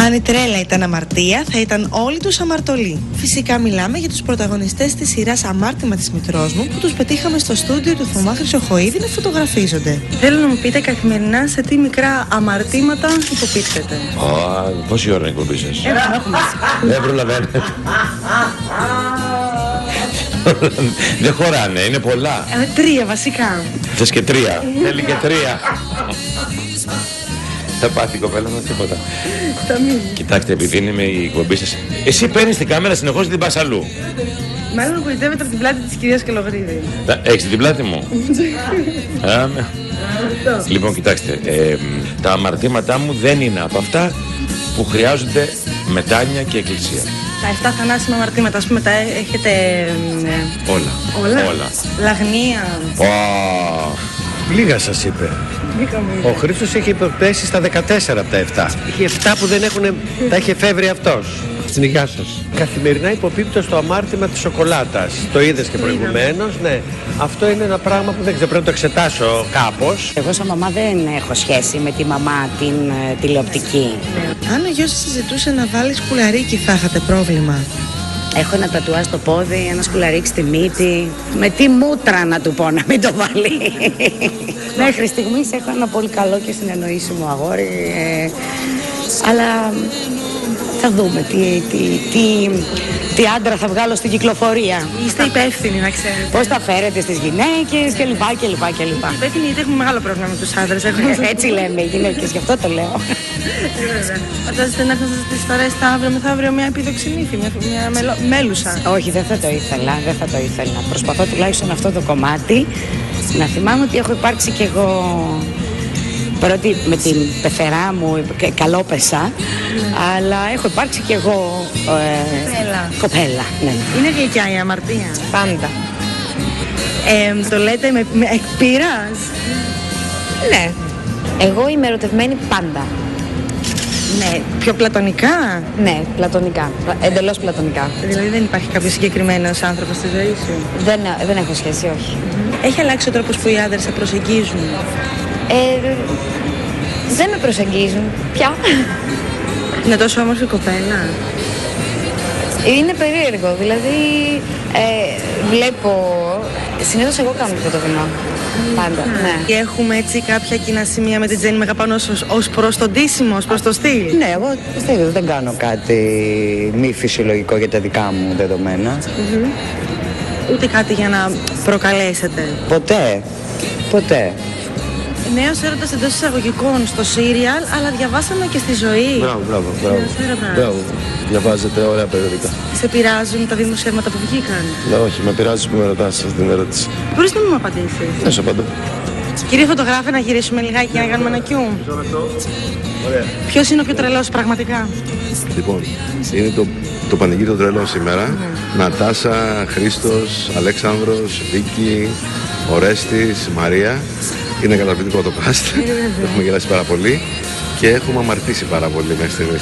Αν η τρέλα ήταν αμαρτία, θα ήταν όλοι τους αμαρτωλοί. Φυσικά μιλάμε για τους πρωταγωνιστές της σειράς Αμάρτημα της μητρός μου, που τους πετύχαμε στο στούντιο του Θωμά Χρυσοχοΐδη να φωτογραφίζονται. Θέλω να μου πείτε καθημερινά σε τι μικρά αμαρτήματα υποπίπτετε. Πόση ώρα είναι η εκπομπή σας? Δεν προλαβαίνετε. Δεν χωράνε, είναι πολλά. 3 βασικά. Θες και 3? Θέλει και 3. Θα πάθει η κοπέλα μας τίποτα. Κοιτάξτε, επειδή είναι με η εκπομπή σας, εσύ παίρνεις την κάμερα συνεχώς ή την πας αλλού? Μάλλον γοητεύεται από την πλάτη της κυρίας Καλογρίδη. Έχεις την πλάτη μου? Λοιπόν, κοιτάξτε, τα αμαρτήματά μου δεν είναι από αυτά που χρειάζονται μετάνοια και εκκλησία. Τα 7 θανάσιμα αμαρτήματα, ας πούμε, τα έχετε... Όλα. Λαγνία. Λίγα σας είπε. Ο Χρήστος έχει υποπέσει στα 14 από τα 7. Έχει 7 που δεν έχουν, τα έχει εφεύρει αυτός. Στην υγεία σας. Καθημερινά υποπίπτω στο αμάρτημα της σοκολάτας. Το είδες και προηγουμένως, ναι. Αυτό είναι ένα πράγμα που δεν ξέρω, πρέπει να το εξετάσω κάπως. Εγώ σαν μαμά δεν έχω σχέση με τη μαμά την τηλεοπτική. Αν ο γιος σας συζητούσε να βάλει σκουλαρίκι, θα είχατε πρόβλημα? Έχω ένα τατουάζ στο πόδι, ένα σκουλαρίκι στη μύτη. Με τι μούτρα να του πω να μην το βάλει. Μέχρι στιγμής έχω ένα πολύ καλό και συνεννοήσιμο αγόρι. Αλλά θα δούμε τι άντρα θα βγάλω στην κυκλοφορία. Είστε υπεύθυνοι, να ξέρετε. Πώς θα φέρετε στις γυναίκες κλπ. Υπεύθυνοι, γιατί έχουμε μεγάλο πρόβλημα με τους άντρες. Έτσι λέμε οι γυναίκες, γι' αυτό το λέω. Φαντάζεστε να έρθουν να σας τις παρέσετε αύριο μεθαύριο μια επίδοξη νύφη, μια μέλουσα? Όχι, δεν θα το ήθελα. Προσπαθώ τουλάχιστον αυτό το κομμάτι να θυμάμαι ότι έχω υπάρξει κι εγώ. Παρότι με την πεθερά μου καλόπεσα, αλλά έχω υπάρξει κι εγώ κοπέλα. Ναι. Είναι γλυκιά η αμαρτία? Πάντα. Το λέτε με εκπείρας? Ναι. Εγώ είμαι ερωτευμένη πάντα. Ναι. Πιο πλατωνικά? Ναι, πλατωνικά. Εντελώς πλατωνικά. Δηλαδή δεν υπάρχει κάποιος συγκεκριμένος άνθρωπος στη ζωή σου? Δεν έχω σχέση, όχι. Έχει αλλάξει ο τρόπος που οι άντρες σε προσεγγίζουν? Δεν με προσεγγίζουν πια. Είναι τόσο όμορφη κοπέλα? Είναι περίεργο, δηλαδή βλέπω, συνήθως εγώ κάνω το βήμα. Πάντα, ναι. Και έχουμε έτσι κάποια κοινά σημεία με την Τζέννη Μεγαπάνο ως προς τον ντύσιμο, ως προς το στυλ? Ναι, εγώ δεν κάνω κάτι μη φυσιολογικό για τα δικά μου δεδομένα. Ούτε κάτι για να προκαλέσετε? Ποτέ. Νέος έρωτας εντός εισαγωγικών στο σύριαλ, αλλά διαβάσαμε και στη ζωή. Μπράβο. Διαβάζετε ωραία περιοδικά. Σε πειράζουν τα δημοσιεύματα που βγήκαν? Ναι, όχι, με πειράζει που με ρωτάς αυτή την ερώτηση. Μπορείς να μου απαντήσεις? Ναι, σε απαντώ. Κύριε φωτογράφε, να γυρίσουμε λιγάκι για να κάνουμε ένα κιού. Ποιος είναι ο πιο τρελός πραγματικά? Λοιπόν, είναι το πανηγύρι των τρελών σήμερα. Νατάσα, Χρήστος, Αλέξανδρος, Βίκη, Ορέστης, Μαρία. Είναι καταπληκτικό το cast. Έχουμε γελάσει πάρα πολύ και έχουμε αμαρτήσει πάρα πολύ μέχρι στιγμής.